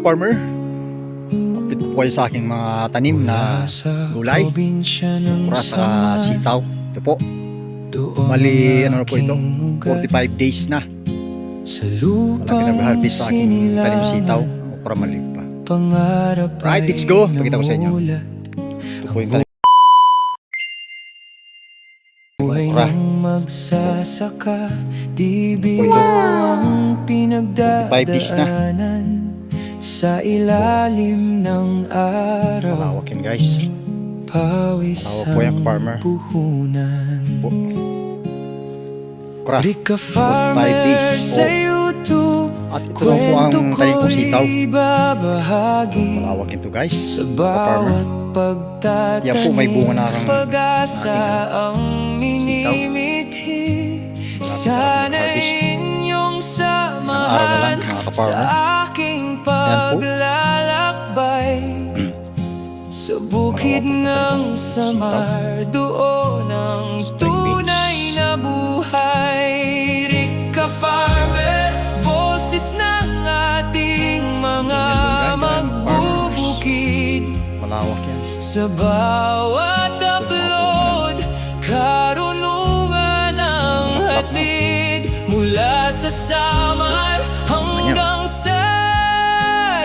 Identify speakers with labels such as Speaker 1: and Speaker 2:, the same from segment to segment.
Speaker 1: Farmer, update po kayo sa aking mga tanim na gulay, okra sa sitaw. Ito po, mali ano na po ito, 45 days na. Malaki na harvest sa aking tanim sitaw, okra maliit pa. Right, let's go. Pakita ko sa inyo. Ito po yung tanim. Okra.
Speaker 2: Magsasaka, di bigo ang
Speaker 1: 45 days na.
Speaker 2: pinagdaanan sa ilalim ng araw.
Speaker 1: Malawak yan guys.
Speaker 2: Pawis
Speaker 1: Malawak po yung farmer.
Speaker 2: puhunan.
Speaker 1: Po. Okra.
Speaker 2: Rika
Speaker 1: 45
Speaker 2: Farmer
Speaker 1: days.
Speaker 2: sa YouTube.
Speaker 1: At ito lang po ang tanim kong sitaw.
Speaker 2: Babahagi
Speaker 1: Malawak ito guys.
Speaker 2: sa
Speaker 1: Farmer.
Speaker 2: bawat
Speaker 1: Yan po, may bunga na ang
Speaker 2: pag-asa ang
Speaker 1: sitaw.
Speaker 2: minimithi.
Speaker 1: Sana
Speaker 2: Inyong
Speaker 1: araw na lang,
Speaker 2: samahan
Speaker 1: mga
Speaker 2: sa
Speaker 1: ka-farmer.
Speaker 2: aking
Speaker 1: Yan po.
Speaker 2: paglalakbay sa bukid ng Samar, doon ang tunay na buhay. Rika Farmer, boses ng ating mga magbubukid.
Speaker 1: Malawak yan.
Speaker 2: Sa bawat upload, karunungan ang hatid mula sa Samar hanggang sa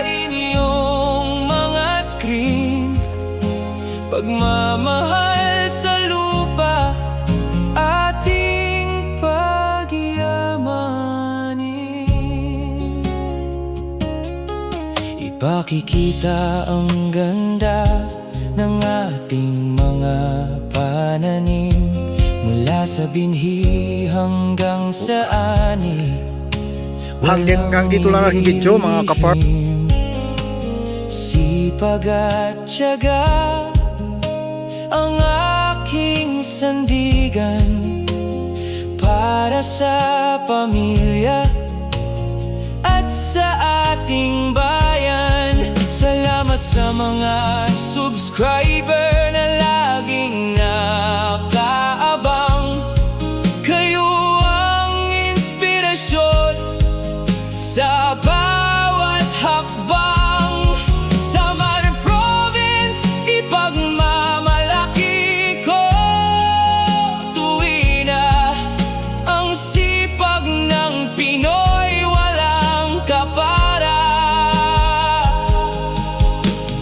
Speaker 2: inyong mga screen. Pagmamahal sa lupa, ating pagyamanin. Ipakikita ang ganda ng ating mga pananim, mula sa binhi hanggang sa ani.
Speaker 1: Hanggang dito lang ang video mga ka-farm.
Speaker 2: Sipag at tiyaga ang aking sandigan para sa pamilya at sa ating bayan. Salamat sa mga subscriber na laging nakaabang. Kayo ang inspirasyon sa bawat hakbang. Samar Province, ipagmamalaki ko. Tuwi na ang sipag ng Pinoy, walang kapara.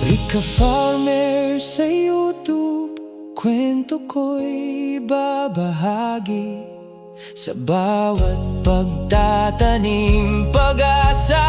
Speaker 2: Rika Farmer sa YouTube, kwento ko'y babahagi sa bawat pagtatanim, pag-asa